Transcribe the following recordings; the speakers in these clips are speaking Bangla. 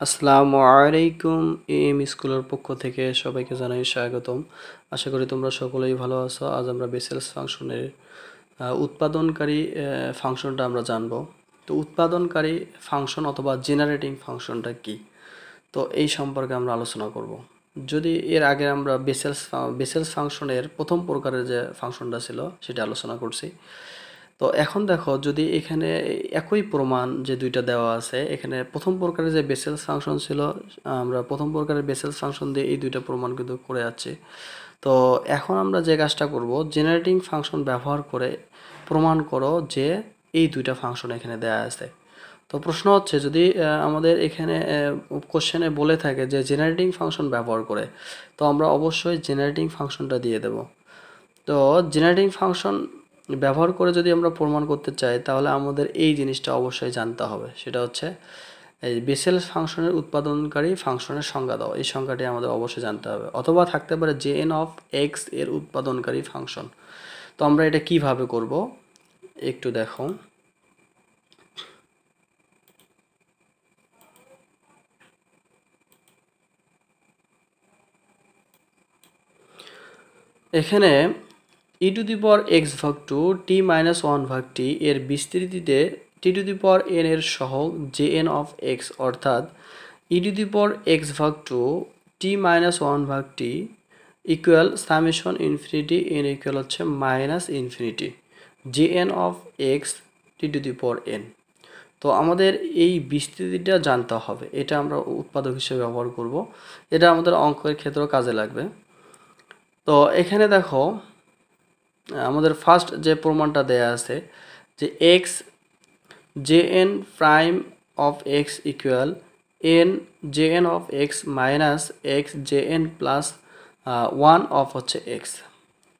আসসালামু আলাইকুম। এম স্কুলের পক্ষ থেকে সবাইকে জানাই স্বাগতম। আশা করি তোমরা সকলেই ভালো আছো। আজ আমরা বেসেলস ফাংশনের উৎপাদনকারী ফাংশনটা আমরা জানব। তো উৎপাদনকারী ফাংশন অথবা জেনারেটিং ফাংশনটা কি, তো এই সম্পর্কে আমরা আলোচনা করব। যদি এর আগে আমরা বেসেলস ফাংশনের প্রথম প্রকারের যে ফাংশনটা ছিল সেটা আলোচনা করছি। তো এখন দেখো, যদি এখানে একই প্রমাণ যে দুইটা দেওয়া আছে, এখানে প্রথম প্রকারের যে বেসেলস ফাংশন ছিল, আমরা প্রথম প্রকারের বেসেলস ফাংশন দিয়ে এই দুইটা প্রমাণ কিন্তু করে যাচ্ছি। তো এখন আমরা যে কাজটা করব, জেনারেটিং ফাংশন ব্যবহার করে প্রমাণ করো যে এই দুইটা ফাংশন এখানে দেয়া আছে। তো প্রশ্ন হচ্ছে, যদি আমাদের এখানে কোশ্চেনে বলে থাকে যে জেনারেটিং ফাংশন ব্যবহার করে, তো আমরা অবশ্যই জেনারেটিং ফাংশনটা দিয়ে দেব। তো জেনারেটিং ফাংশন ব্যবহার করে যদি আমরা প্রমাণ করতে চাই, তাহলে আমাদের এই জিনিসটা অবশ্যই জানতে হবে। সেটা হচ্ছে এই বেসেলস ফাংশনের উৎপাদনকারী ফাংশনের সংজ্ঞা দাও, এই সংজ্ঞাটি আমাদের অবশ্যই জানতে হবে। অথবা থাকতে পারে জে এন অফ এক্স এর উৎপাদনকারী ফাংশন। তো আমরা এটা কিভাবে করব একটু দেখো। এখানে ই টু দি পাওয়ার এক্স ভাগ টু টি মাইনাস ওয়ান ভাগ টি এর বিস্তৃতিতে টি টু দি পাওয়ার এন এর সহগ জে এন অফ এক্স, অর্থাৎ e to the power x ভাগ টু টি মাইনাস ওয়ান ভাগ t equal summation infinity n equal হচ্ছে minus infinity J n of x t to the power n. তো আমাদের এই বিস্তৃতিটা জানতে হবে, এটা আমরা উৎপাদক হিসেবে ব্যবহার করব। এটা আমাদের অঙ্কের ক্ষেত্রেও কাজে লাগবে। তো এখানে দেখো, আমাদের ফার্স্ট যে প্রমাণটা দেয়া আছে যে x J N prime of x equal N J n of x minus x J n plus one of হচ্ছে এক্স।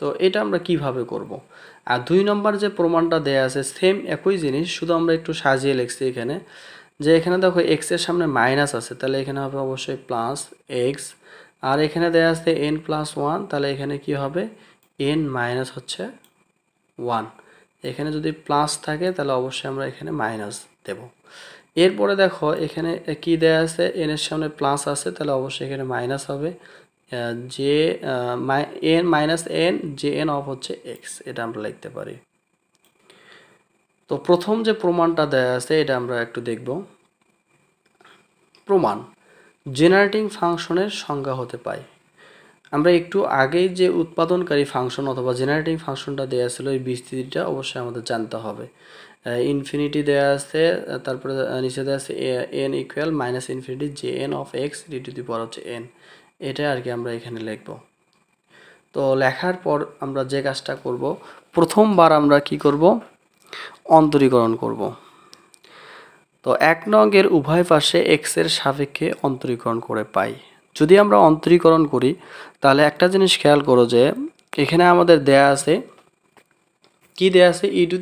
তো এটা আমরা কিভাবে করব। আর 2 নম্বর যে প্রমাণটা দেয়া আছে সেম একই জিনিস, শুধু আমরা একটু সাজিয়ে লিখছি এখানে। যে এখানে দেখো এক্স এর সামনে মাইনাস আছে, তাহলে এখানে হবে অবশ্যই প্লাস এক্স। আর এখানে দেয়া আছে এন প্লাস ওয়ান, তাহলে এখানে কি হবে এন মাইনাস হচ্ছে ওয়ান। এখানে যদি প্লাস থাকে তাহলে অবশ্যই আমরা এখানে মাইনাস দেব। এরপরে দেখো এখানে কি দেয়া আছে, এন এর সামনে প্লাস আছে, তাহলে অবশ্যই এখানে মাইনাস হবে। যে N minus N J n of হচ্ছে এক্স, এটা আমরা লিখতে পারি। তো প্রথম যে প্রমাণটা দেয়া আছে এটা আমরা একটু দেখব। প্রমাণ জেনারেটিং ফাংশনের সংজ্ঞা হতে পায়। আমরা একটু আগেই যে উৎপাদনকারী ফাংশন অথবা জেনারেটিং ফাংশনটা দেওয়া ছিল, এই বিস্তৃতিটা অবশ্যই আমাদের জানতে হবে। ইনফিনিটি দেওয়া আছে, তারপরে নিচে দেওয়া আছে n equal minus infinity J n of x d to the power হচ্ছে এন। এটা আর কি আমরা এখানে লিখব। তো লেখার পর আমরা যে কাজটা করব, প্রথমবার আমরা কি করব, অন্তরীকরণ করব। তো 1 নং এর উভয় পাশে এক্স এর সাপেক্ষে অন্তরীকরণ করে পাই। যদি আমরা অন্তরীকরণ করি তাহলে একটা জিনিস খেয়াল করো যে এখানে আমাদের দেয়া আছে, কি দেয়া আছে, ই টু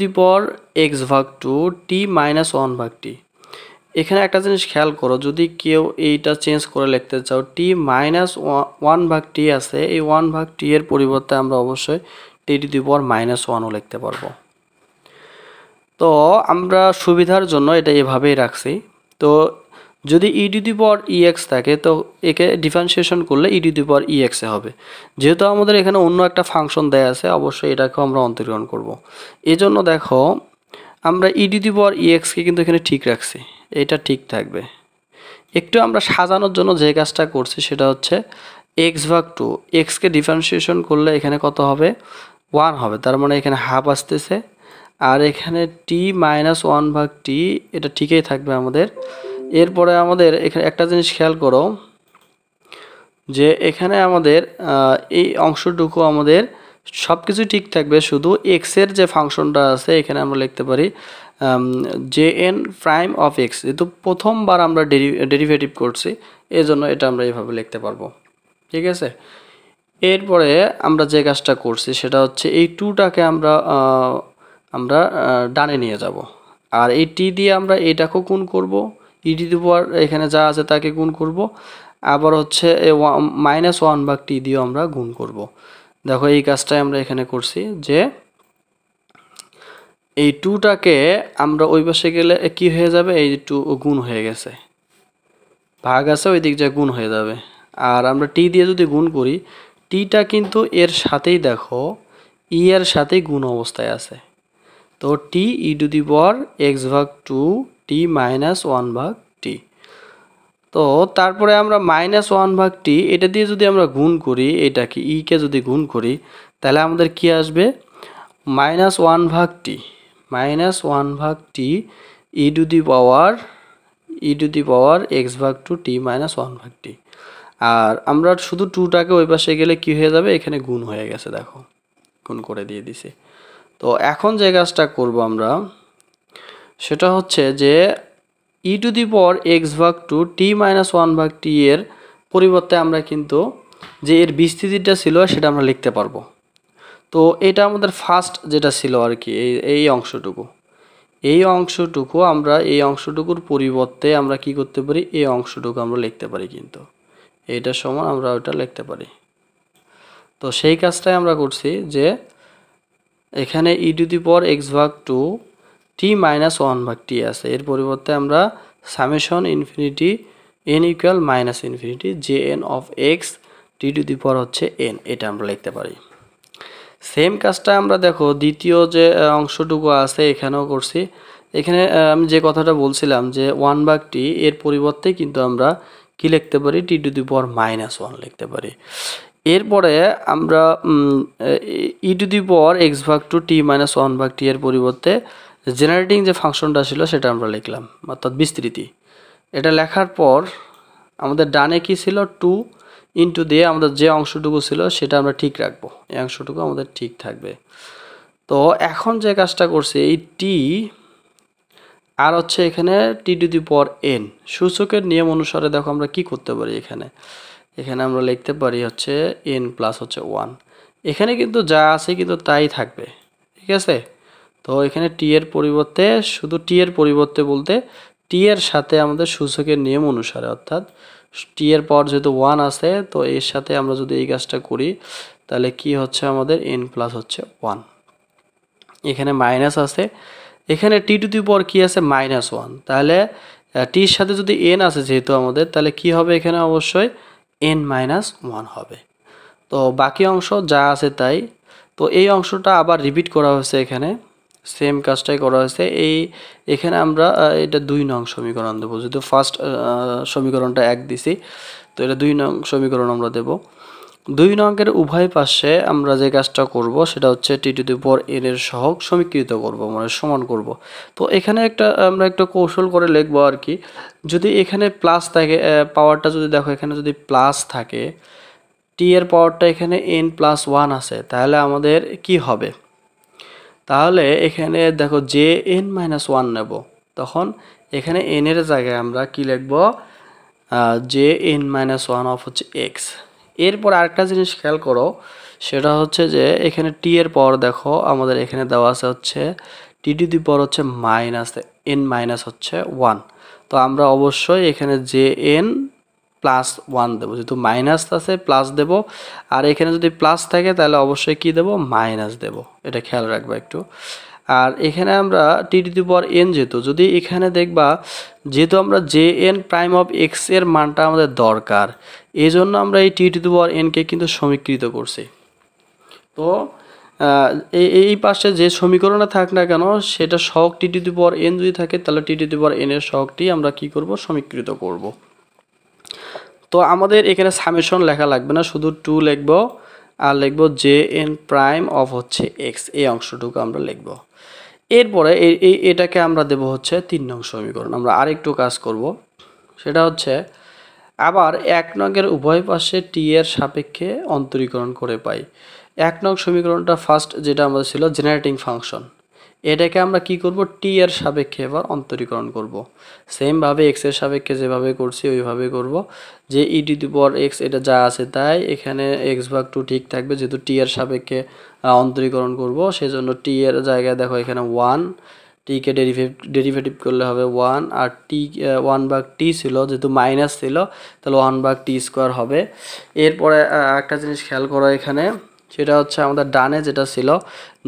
দি পাওয়ার এক্স ভাগ টু টি মাইনাস ওয়ান ভাগ টি। এখানে একটা জিনিস খেয়াল করো, যদি কেউ এইটা চেঞ্জ করে লিখতে চাও, টি মাইনাস ওয়ান ভাগ টি আছে, এই ওয়ান ভাগ টি এর পরিবর্তে আমরা অবশ্যই টি টু দি পাওয়ার মাইনাস ওয়ানও লিখতে পারবো। তো আমরা সুবিধার জন্য এটা এভাবেই রাখছি। তো যদি ই টু দি পাওয়ার ইএক্স থাকে, তো একে ডিফারেন্সিয়েশন করলে ই টু দি পাওয়ার ইএক্স এ হবে। যেহেতু আমাদের এখানে অন্য একটা ফাংশন দেয়া আছে, অবশ্যই এটাকেও আমরা অন্তরীকরণ করব। এই জন্য দেখো, আমরা ই টু দি পাওয়ার ইএক্সকে কিন্তু এখানে ঠিক রাখছি, এটা ঠিক থাকবে। একটু আমরা সাজানোর জন্য যে কাজটা করছি সেটা হচ্ছে এক্স ভাগ টু, এক্সকে ডিফারেন্সিয়েশন করলে এখানে কত হবে, ওয়ান হবে, তার মানে এখানে হাফ আসতেছে। আর এখানে টি মাইনাস ওয়ান ভাগ টি, এটা ঠিকই থাকবে আমাদের। এরপরে আমাদের এখানে একটা জিনিস খেয়াল করো যে এখানে আমাদের এই অংশটুকু আমাদের সব কিছু ঠিক থাকবে, শুধু এক্সের যে ফাংশনটা আছে এখানে আমরা লিখতে পারি J N prime of x, যেহেতু প্রথমবার আমরা ডেরিভেটিভ করছি এই জন্য এটা আমরা এইভাবে লিখতে পারবো। ঠিক আছে, এরপরে আমরা যে কাজটা করছি সেটা হচ্ছে এই টুটাকে আমরা ডানে নিয়ে যাব। আর এই টি দিয়ে আমরা এটাকেও গুণ করব, ই টু দি পাওয়ার এখানে যা আছে তাকে গুণ করব। আবার হচ্ছে মাইনাস ওয়ান ভাগ টি দিয়েও আমরা গুণ করব। দেখো এই কাজটাই আমরা এখানে করছি, যে এই 2টাকে আমরা ওই পাশে গেলে কি হয়ে যাবে, এই 2 গুণ হয়ে গেছে, ভাগ আছে ওই দিক যা গুণ হয়ে যাবে। আর আমরা টি দিয়ে যদি গুণ করি, টিটা কিন্তু এর সাথেই দেখো ই এর সাথেই গুণ অবস্থায় আছে। তো টি ই টু দি পাওয়ার এক্স ভাগ 2 টি মাইনাস 1 ভাগ টি। তো তারপরে আমরা মাইনাস 1 ভাগ টি এটা দিয়ে যদি আমরা গুণ করি, এটাকে কে যদি গুণ করি, তাহলে আমাদের কি আসবে, মাইনাস 1 ভাগ টি, মাইনাস 1 ভাগ টি ই টু দি পাওয়ার এক্স ভাগ 2 টি মাইনাস 1 ভাগ টি। আর আমরা শুধু 2টাকে ওই পাশে গেলে কি হয়ে যাবে, এখানে গুণ হয়ে গেছে, দেখো গুণ করে দিয়ে দিছে। তো এখন যে কাজটা করব আমরা, সেটা হচ্ছে যে ই টু দি পাওয়ার এক্স ভাগ 2 টি মাইনাস 1 ভাগ টি এর পরিবর্তে আমরা কিন্তু যে এর বিস্তৃতিটা ছিল সেটা আমরা লিখতে পারবো। তো এটা আমাদের ফার্স্ট যেটা ছিল আর কি, এই অংশটুকু আমরা এই অংশটুকুর পরিবর্তে আমরা কি করতে পারি, এই অংশটুকু আমরা লিখতে পারি, কিন্তু এইটার সমান আমরা ওটা লিখতে পারি। তো সেই কাজটাই আমরা করছি যে এখানে ই টু দি পাওয়ার এক্স ভাগ 2 টি মাইনাস 1 ভাগ টি আছে, এর পরিবর্তে আমরা summation infinity n equal minus infinity J n of x t to the power হচ্ছে এন, এটা আমরা লিখতে পারি। সেম কাজটা আমরা দেখো দ্বিতীয় যে অংশটুকু আছে এখানেও করছি। এখানে আমি যে কথাটা বলছিলাম যে 1 ভাগ টি এর পরিবর্তে কিন্তু আমরা কি লিখতে পারি, টি টু দি পাওয়ার মাইনাস 1 লিখতে পারি। এরপরে আমরা ই টু দি পাওয়ার এক্স ভাগ 2 টি মাইনাস 1 ভাগ টি এর পরিবর্তে জেনারেটিং যে ফাংশনটা ছিল সেটা আমরা লিখলাম, অর্থাৎ বিস্তৃতি। এটা লেখার পর আমাদের ডানে কি ছিল, 2 ইন্টু দিয়ে আমাদের যে অংশটুকু ছিল সেটা আমরা ঠিক রাখবো, এই অংশটুকু আমাদের ঠিক থাকবে। তো এখন যে কাজটা করছে, এই টি আর হচ্ছে এখানে টি টু দি পাওয়ার এন সূচকের নিয়ম অনুসারে দেখো আমরা কি করতে পারি, এখানে আমরা লিখতে পারি হচ্ছে এন প্লাস হচ্ছে 1। এখানে কিন্তু যা আছে কিন্তু তাই থাকবে, ঠিক আছে। তো এখানে টি এর পরিবর্তে, শুধু টি এর পরিবর্তে বলতে টি এর সাথে আমাদের সূচকের নিয়ম অনুসারে, অর্থাৎ টি এর পাওয়ার যেহেতু 1 আছে, তো এর সাথে আমরা যদি এই কাজটা করি তাহলে কি হচ্ছে, আমাদের এন প্লাস হচ্ছে 1। এখানে মাইনাস আছে, এখানে টি টু দি পাওয়ার কি আছে, মাইনাস 1। তাহলে টির সাথে যদি এন আছে যেহেতু আমাদের, তাহলে কি হবে, এখানে অবশ্যই এন মাইনাস 1 হবে। তো বাকি অংশ যা আছে তাই। তো এই অংশটা আবার রিপিট করা হয়েছে, এখানে সেম কাজটাই করা হয়েছে। এখানে আমরা এটা 2 নং সমীকরণ দেবো, যেহেতু ফার্স্ট সমীকরণটা 1 দিছি, তো এটা 2 নং সমীকরণ আমরা দেব। 2 নংয়ের উভয় পাশে আমরা যে কাজটা করব সেটা হচ্ছে টি টু দি পাওয়ার এন এর সহগ সমীকৃত করব, মানে সমান করব। তো এখানে আমরা একটা কৌশল করে লিখবো আর কি, যদি এখানে প্লাস থাকে, পাওয়ারটা যদি দেখো এখানে যদি প্লাস থাকে, টি এর পাওয়ারটা এখানে এন প্লাস 1 আছে, তাহলে আমাদের কি হবে, তাহলে এখানে দেখো জে এন মাইনাস 1 নেব, তখন এখানে এন এর জায়গায় আমরা কি লিখব, জে এন মাইনাস 1 অফ হচ্ছে এক্স। এরপর আরেকটা জিনিস খেয়াল করো, সেটা হচ্ছে যে এখানে টি এর পাওয়ার দেখো আমাদের এখানে দেওয়া আছে হচ্ছে টি টু দি পাওয়ার হচ্ছে মাইনাস এন মাইনাস হচ্ছে 1। তো আমরা অবশ্যই এখানে জে এন প্লাস 1 দেবো, যেহেতু মাইনাস আছে প্লাস দেব, আর এখানে যদি প্লাস থাকে তাহলে অবশ্যই কি দেব, মাইনাস দেব, এটা খেয়াল রাখবা একটু। আর এখানে আমরা টি টু দি পাওয়ার এন যেহেতু, যদি এখানে দেখবা যেহেতু আমরা J N prime of x এর মানটা আমাদের দরকার, এই জন্য আমরা এই টি টু দি পাওয়ার এনকে কিন্তু সমীকৃত করছি। তো এই পাশে যে সমীকরণটা থাক না কেন সেটা সহগ টি টু দি পাওয়ার এন যদি থাকে, তাহলে টি টু দি পাওয়ার এন এর সহগটি আমরা কি করব, সমীকৃত করব। তো আমাদের এখানে সামেশন লেখা লাগবে না, শুধু 2 লিখব আর লিখব জে এন প্রাইম অফ হচ্ছে এক্স, এই অংশটুকু আমরা লিখব। এরপরে এটাকে আমরা দেব হচ্ছে 3 নং সমীকরণ। আমরা আরেকটু কাজ করব, সেটা হচ্ছে আবার 1 নংয়ের উভয় পাশে টি এর সাপেক্ষে অন্তরীকরণ করে পাই। 1 নং সমীকরণটা ফার্স্ট যেটা আমাদের ছিল জেনারেটিং ফাংশন, এটাকে আমরা কি করব, টি এর সাপেক্ষে এবার অন্তরীকরণ করব। সেম ভাবে এক্স এর সাপেক্ষে যেভাবে করছি ওইভাবে করব, যে ই টু দি পাওয়ার এক্স এটা যা আছে তাই, এখানে এক্স ভাগ 2 ঠিক থাকবে, যেহেতু টি এর সাপেক্ষে অন্তরীকরণ করব, সেজন্য টি এর জায়গায় দেখো এখানে 1, টিকে ডেরিভেটিভ করলে হবে 1, আর টি 1 ভাগ টি ছিল, যেহেতু মাইনাস ছিল তাহলে 1 ভাগ টি স্কোয়ার হবে। এরপরে একটা জিনিস খেয়াল করো এখানে, সেটা হচ্ছে আমাদের ডানে যেটা ছিল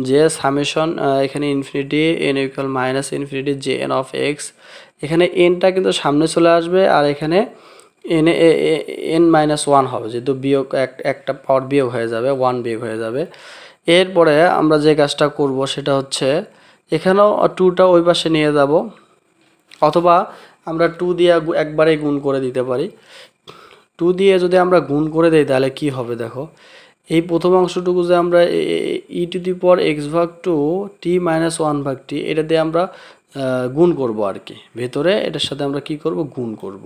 যে সামেশন এখানে infinity n equal minus infinity J n of x, এখানে এনটা কিন্তু সামনে চলে আসবে আর এখানে এন এন মাইনাস ওয়ান হবে, যেহেতু বিয়োগ একটা পাওয়ার বিয়োগ হয়ে যাবে, ওয়ান বিয়োগ হয়ে যাবে। এরপরে আমরা যে কাজটা করব সেটা হচ্ছে এখানেও টুটা ওই পাশে নিয়ে যাব, অথবা আমরা টু দিয়ে একবারেই গুণ করে দিতে পারি। টু দিয়ে যদি আমরা গুণ করে দিই তাহলে কি হবে দেখো, এই প্রথম অংশটুকু যে আমরা ই টু দি পাওয়ার এক্স ভাগ টু টি মাইনাস ওয়ান ভাগ টি, এটা দিয়ে আমরা গুণ করব আর কি, ভেতরে এটার সাথে আমরা কি করব, গুণ করব।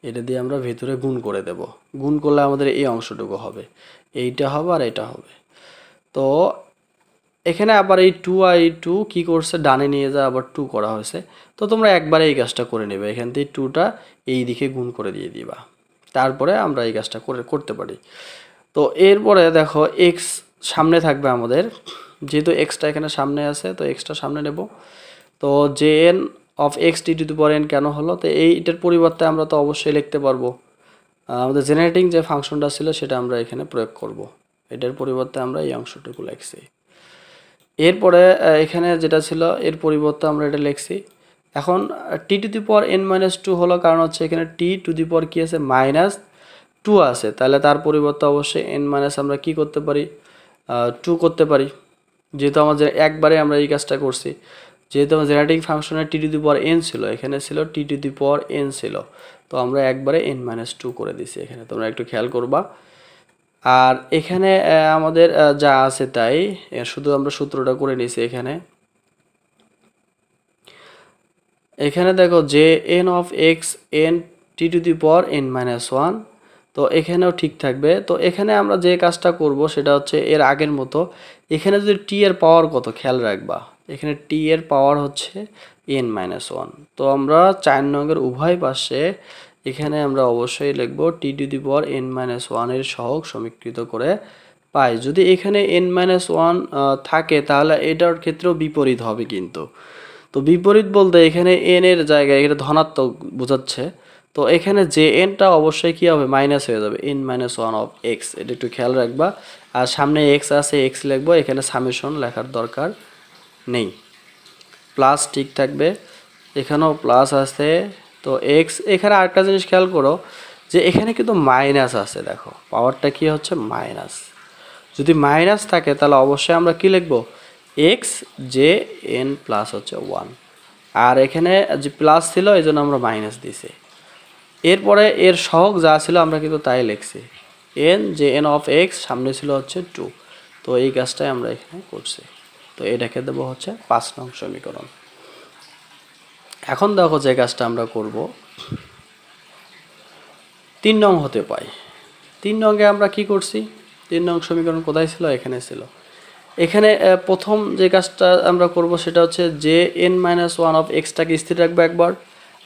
এটা দিয়ে আমরা ভেতরে গুণ করে দেব, গুণ করলে আমাদের এই অংশটুকু হবে, এইটা হবে আর এটা হবে। তো এখানে আবার এই টু আর এই টু কী করছে, ডানে নিয়ে যা আবার টু করা হয়েছে। তো তোমরা একবারে এই কাজটা করে নেবে, এখান থেকে টুটা এই দিকে গুণ করে দিয়ে দিবা, তারপরে আমরা এই কাজটা করতে পারি। তো এরপরে দেখো এক্স সামনে থাকবে আমাদের, যেহেতু এক্সটা এখানে সামনে আছে তো এক্সটা সামনে নেব। তো J n of x t to the power N কেন হলো, তো এইটার পরিবর্তে আমরা তো অবশ্যই লিখতে পারবো আমাদের জেনারেটিং যে ফাংশনটা ছিল সেটা আমরা এখানে প্রয়োগ করব, এটার পরিবর্তে আমরা এই অংশটুকু লিখছি। এরপরে এখানে যেটা ছিল এর পরিবর্তে আমরা এটা লিখছি। এখন t to the power n minus two হলো, কারণ হচ্ছে এখানে টি টু দি পাওয়ার কী আছে, মাইনাস টু আছে, তাহলে তার পরিবর্তে অবশ্যই এন মাইনাস আমরা কি করতে পারি, টু করতে পারি। যেহেতু আমাদের একবারে আমরা এই কাজটা করছি, যেহেতু আমার জেনারেটিং ফাংশনের টি টু দি পাওয়ার এন ছিল, এখানে ছিল টি টু দি পাওয়ার এন ছিল, তো আমরা একবারে এন মাইনাস টু করে দিছি এখানে, তোমরা একটু খেয়াল করবা। আর এখানে আমাদের যা আছে তাই, শুধু আমরা সূত্রটা করে নিছি এখানে। এখানে দেখো যে N of x N T to the power n minus one, তো এখানেও ঠিক থাকবে। তো এখানে আমরা যে কাজটা করব সেটা হচ্ছে এর আগের মতো, এখানে যদি টি এর পাওয়ার কত খেয়াল রাখবা, এখানে টি এর পাওয়ার হচ্ছে এন মাইনাস ওয়ান। তো আমরা 4 নংয়ের উভয় পাশে এখানে আমরা অবশ্যই লিখব t to the power n minus ওয়ানের সহগ সমীকৃত করে পাই। যদি এখানে এন মাইনাস ওয়ান থাকে তাহলে এটার ক্ষেত্রেও বিপরীত হবে কিন্তু। তো বিপরীত বলতে এখানে এন এর জায়গায় এখানে ধনাত্মক বোঝাচ্ছে, তো এখানে যে এনটা অবশ্যই কী হবে, মাইনাস হয়ে যাবে, N minus one of x, এটা একটু খেয়াল রাখবা। আর সামনে এক্স আছে, এক্স লিখবো, এখানে সামেশন লেখার দরকার নেই, প্লাস ঠিক থাকবে, এখানেও প্লাস আছে। তো এক্স, এখানে আরেকটা জিনিস খেয়াল করো যে এখানে কিন্তু মাইনাস আছে, দেখো পাওয়ারটা কি হচ্ছে মাইনাস, যদি মাইনাস থাকে তাহলে অবশ্যই আমরা কি লিখবো, এক্স জে এন প্লাস হচ্ছে ওয়ান, আর এখানে যে প্লাস ছিল এই জন্য আমরা মাইনাস দিছি। এরপরে এর সহগ যা ছিল আমরা কিন্তু তাই লিখছি, N J n of x, সামনে ছিল হচ্ছে টু, তো এই কাজটাই আমরা এখানে করছি। তো এটাকে দেবো হচ্ছে 5 নং সমীকরণ। এখন দেখো যে কাজটা আমরা করব 3 নং হতে পাই। 3 নংয়ে আমরা কি করছি, 3 নং সমীকরণ কোথায় ছিল, এখানে ছিল। এখানে প্রথম যে কাজটা আমরা করব সেটা হচ্ছে যে এন মাইনাস ওয়ান অফ এক্সটাকে স্থির রাখবো একবার,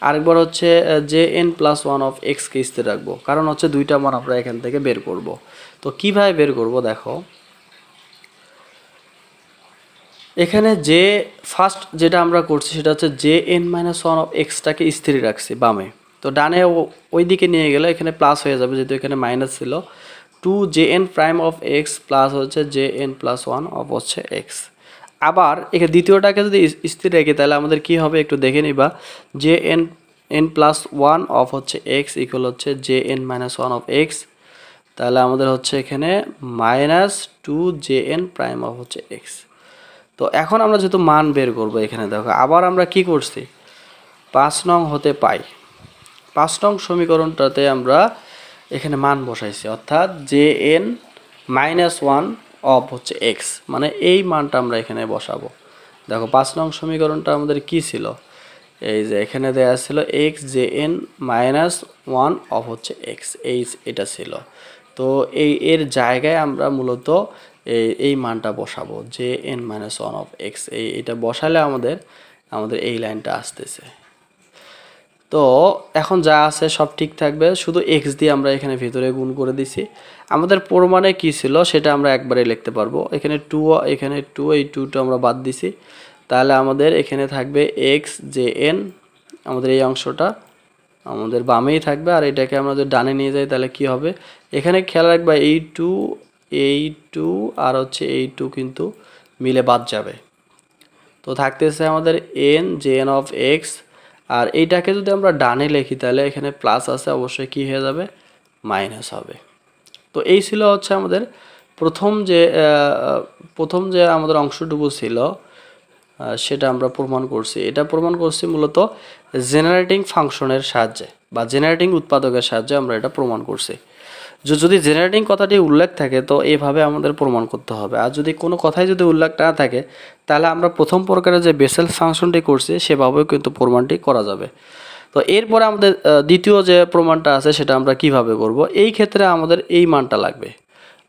আরেকবার হচ্ছে যে এন প্লাস ওয়ান অফ এক্সকে স্থির রাখবো, কারণ হচ্ছে দুইটা মান আমরা এখান থেকে বের করব। তো কিভাবে বের করব দেখো, এখানে যে ফার্স্ট যেটা আমরা করছি সেটা হচ্ছে যে এন মাইনাস ওয়ান অফ এক্সটাকে স্থির রাখছি বামে, তো ডানে ওই দিকে নিয়ে গেলে এখানে প্লাস হয়ে যাবে, যেহেতু এখানে মাইনাস ছিল। Two J N prime of x plus হচ্ছে J n plus one of হচ্ছে এক্স। আবার এখানে দ্বিতীয়টাকে যদি স্থির রেখে তাহলে আমাদের কি হবে একটু দেখে নিবা, J N N plus one of হচ্ছে এক্স ইকুয়াল হচ্ছে J N minus one of X, তাহলে আমাদের হচ্ছে এখানে minus two J N prime of হচ্ছে এক্স। তো এখন আমরা যেহেতু মান বের করব, এখানে দেখো আবার আমরা কি করছি, 5 নং হতে পাই, 5 নং সমীকরণটাতে আমরা এখানে মান বসাইছি, অর্থাৎ J N minus one of হচ্ছে এক্স, মানে এই মানটা আমরা এখানে বসাবো। দেখো 5 নং সমীকরণটা আমাদের কি ছিল, এই যে এখানে দেয়া ছিল x J N minus one of হচ্ছে এক্স, এটা ছিল। তো এর জায়গায় আমরা মূলত এই মানটা বসাবো, J N minus one of x, এটা বসালে আমাদের এই লাইনটা আসতেছে। তো এখন যা আছে সব ঠিক থাকবে, শুধু এক্স দিয়ে আমরা এখানে ভিতরে গুণ করে দিছি। আমাদের প্রমাণে কি ছিল সেটা আমরা একবারে লিখতে পারবো, এখানে টু এই টুটা আমরা বাদ দিছি, তাহলে আমাদের এখানে থাকবে এক্স জে এন, আমাদের এই অংশটা আমাদের বামেই থাকবে, আর এটাকে আমরা যদি ডানে নিয়ে যাই তাহলে কি হবে, এখানে খেয়াল রাখবা এই টু এই টু আর হচ্ছে এই টু কিন্তু মিলে বাদ যাবে। তো থাকতেছে আমাদের n J n of x, আর এইটাকে যদি আমরা ডানে লিখি তাহলে এখানে প্লাস আছে, অবশ্যই কি হয়ে যাবে, মাইনাস হবে। তো এই ছিল হচ্ছে আমাদের প্রথম যে আমাদের অংশটুকু ছিল সেটা আমরা প্রমাণ করছি। এটা প্রমাণ করছি মূলত জেনারেটিং ফাংশনের সাহায্যে বা জেনারেটিং উৎপাদকের সাহায্যে আমরা এটা প্রমাণ করছি। যদি জেনারেটিং কথাটি উল্লেখ থাকে তো এইভাবে আমাদের প্রমাণ করতে হবে, আর যদি কোনো কথাই যদি উল্লেখ না থাকে তাহলে আমরা প্রথম প্রকারে যে বেসেল ফাংশনটি করছি সেভাবেও কিন্তু প্রমাণটি করা যাবে। তো এরপরে আমাদের দ্বিতীয় যে প্রমাণটা আছে সেটা আমরা কিভাবে করব, এই ক্ষেত্রে আমাদের এই মানটা লাগবে,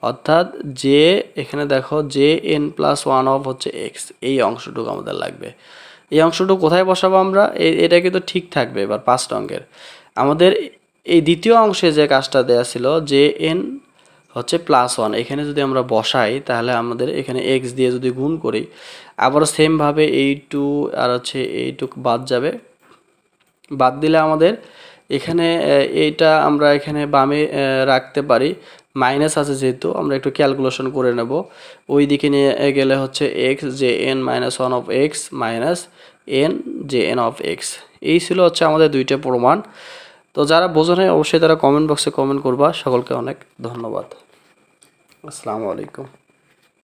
অর্থাৎ যে এখানে দেখো যে এন প্লাস ওয়ান অফ হচ্ছে এক্স, এই অংশটুকু আমাদের লাগবে। এই অংশটুকু কোথায় বসাবো আমরা, এটা কিন্তু ঠিক থাকবে। এবার 5 অঙ্কের আমাদের এই দ্বিতীয় অংশে যে কাজটা দেয়া ছিল যে এন হচ্ছে প্লাস ওয়ান, এখানে যদি আমরা বসাই তাহলে আমাদের এখানে এক্স দিয়ে যদি গুণ করি, আবারও সেমভাবে এই টু আর হচ্ছে এইটুকু বাদ যাবে। বাদ দিলে আমাদের এখানে এইটা আমরা এখানে বামে রাখতে পারি, মাইনাস আছে যেহেতু আমরা একটু ক্যালকুলেশন করে নেব। ওই দিকে নিয়ে গেলে হচ্ছে x J N minus one of x minus N J n of x. এই ছিল হচ্ছে আমাদের দুইটা প্রমাণ। তো যারা বোঝো নাই অবশ্যই তারা কমেন্ট বক্সে কমেন্ট করবা। সকলকে অনেক ধন্যবাদ। আসসালামু আলাইকুম।